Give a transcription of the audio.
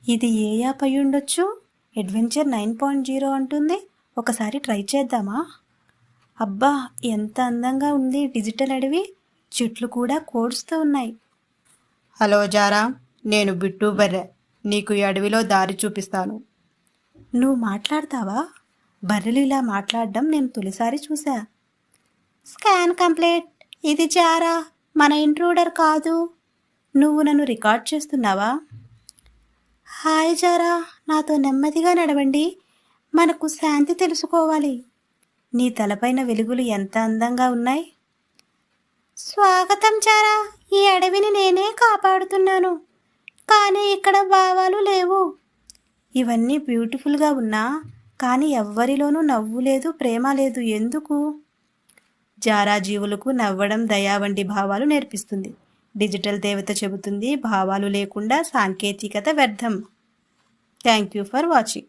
ఇది ఏ యాప్ అయి ఉండొచ్చు? అడ్వెంచర్ 9.0 అంటుంది. ఒకసారి ట్రై చేద్దామా? అబ్బా, ఎంత అందంగా ఉంది డిజిటల్ అడవి. చెట్లు కూడా కోడ్స్తో ఉన్నాయి. హలో జారా, నేను బిట్టు బర్రె. నీకు ఈ అడవిలో దారి చూపిస్తాను. నువ్వు మాట్లాడతావా? బర్రెలు ఇలా మాట్లాడడం నేను తొలిసారి చూసా. Scan complete. ఇది జారా, మన ఇంట్రూడర్ కాదు. నువ్వు నన్ను రికార్డ్ చేస్తున్నావా? హాయ్ జారా, నాతో నెమ్మదిగా నడవండి. మనకు శాంతి తెలుసుకోవాలి. నీ తలపైన వెలుగులు ఎంత అందంగా ఉన్నాయి. స్వాగతం జారా, ఈ అడవిని నేనే కాపాడుతున్నాను. కానీ ఇక్కడ భావాలు లేవు. ఇవన్నీ బ్యూటిఫుల్గా ఉన్నా కానీ ఎవ్వరిలోనూ నవ్వు లేదు, ప్రేమ లేదు. ఎందుకు? జారా జీవులకు నవ్వడం, దయ వంటి భావాలు నేర్పిస్తుంది. డిజిటల్ దేవత చెబుతుంది, భావాలు లేకుండా సాంకేతికత వ్యర్థం. Thank you for watching.